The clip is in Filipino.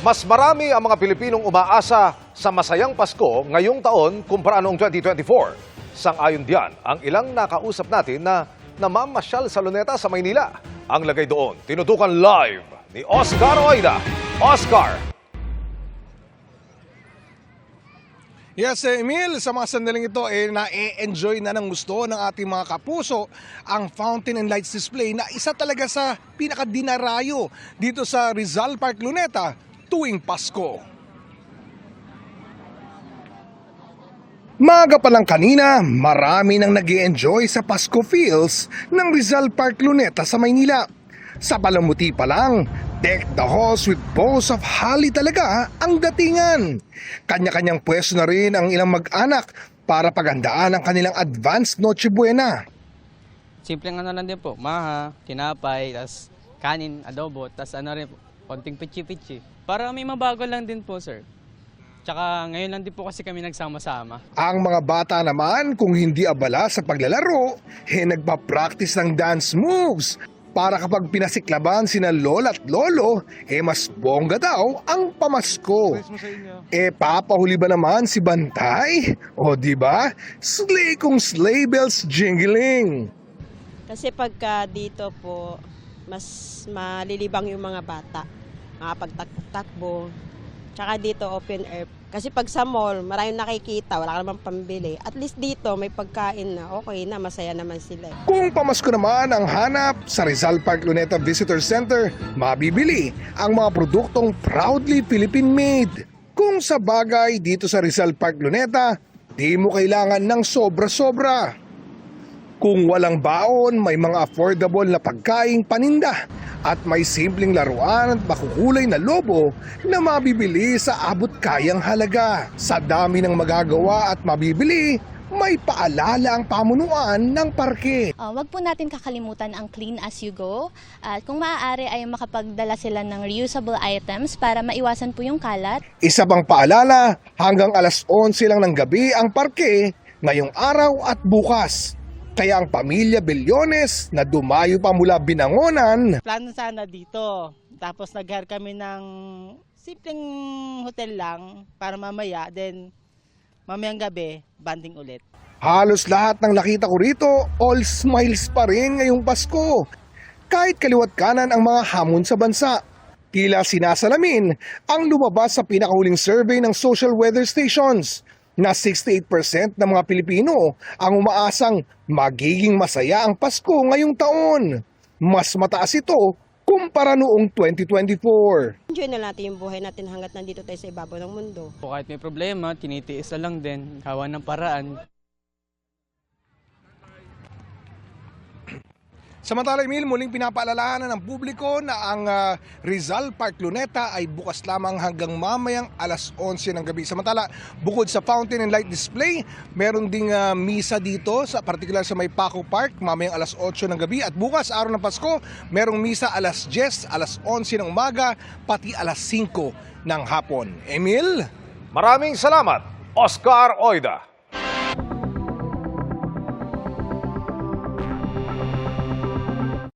Mas marami ang mga Pilipinong umaasa sa masayang Pasko ngayong taon kumpara noong 2024. Sang-ayon diyan ang ilang nakausap natin na namamasyal sa Luneta sa Maynila. Ang lagay doon, tinutukan live ni Oscar Oida. Oscar! Yes, Emil, sa mga sandaling ito, na-enjoy na ng gusto ng ating mga kapuso ang Fountain and Lights display na isa talaga sa pinakadinarayo dito sa Rizal Park, Luneta tuwing Pasko. Maga pa lang kanina, marami nang nag-i-enjoy sa Pasko feels ng Rizal Park, Luneta sa Maynila. Sa palamuti pa lang, deck the halls with boughs of holly talaga ang datingan. Kanya-kanyang pwesto na rin ang ilang mag-anak para paghandaan ang kanilang advanced Noche Buena. Simpleng ano lang din po, maha, tinapay, tas kanin, adobo, tas ano rin po, konting pichi-pichi. Para may mabago lang din po, sir. Tsaka ngayon lang din po kasi kami nagsama-sama. Ang mga bata naman, kung hindi abala sa paglalaro, nagpa-practice ng dance moves. Para kapag pinasiklaban sina lola at lolo, mas bongga daw ang pamasko. Papahuli ba naman si Bantay? O di ba? Slay kung sleigh bells jingling. Kasi pagka dito po, mas malilibang yung mga bata. Makapagtakbo. Tsaka dito open air. Kasi pag sa mall, maraming nakikita, wala ka namang pambili. At least dito may pagkain na, okay na, masaya naman sila. Kung pamasko naman ang hanap sa Rizal Park Luneta Visitor Center, mabibili ang mga produktong proudly Philippine-made. Kung sa bagay dito sa Rizal Park Luneta, di mo kailangan ng sobra-sobra. Kung walang baon, may mga affordable na pagkaing paninda at may simpleng laruan at makukulay na lobo na mabibili sa abot kayang halaga. Sa dami ng magagawa at mabibili, may paalala ang pamunuan ng parke. Wag po natin kakalimutan ang clean as you go. At kung maaari ay makapagdala sila ng reusable items para maiwasan po yung kalat. Isa pang paalala, hanggang alas 11 lang ng gabi ang parke ngayong araw at bukas. Kaya ang pamilya Bellones na dumayo pa mula Binangonan, plano sana dito. Tapos nag-hire kami ng simpleng hotel lang para mamaya. Then mamayang gabi, banding ulit. halos lahat ng nakita ko rito, all smiles pa rin ngayong Pasko. Kahit kaliwat kanan ang mga hamon sa bansa. Tila sinasalamin ang lumabas sa pinakahuling survey ng social weather stations na 68% ng mga Pilipino ang umaasang magiging masaya ang Pasko ngayong taon. Mas mataas ito kumpara noong 2024. Enjoy na natin yung buhay natin hanggat nandito tayo sa ibabaw ng mundo. Kahit may problema, tinitiis na lang din, gawa ng paraan. Samantala, Emil, muling pinapaalalahanan ng publiko na ang Rizal Park Luneta ay bukas lamang hanggang mamayang alas 11 ng gabi. Samantala, bukod sa Fountain and Light Display, meron ding misa dito, sa particular sa May Paco Park, mamayang alas 8 ng gabi. At bukas, araw ng Pasko, merong misa alas 10, alas 11 ng umaga, pati alas 5 ng hapon. Emil? Maraming salamat, Oscar Oida.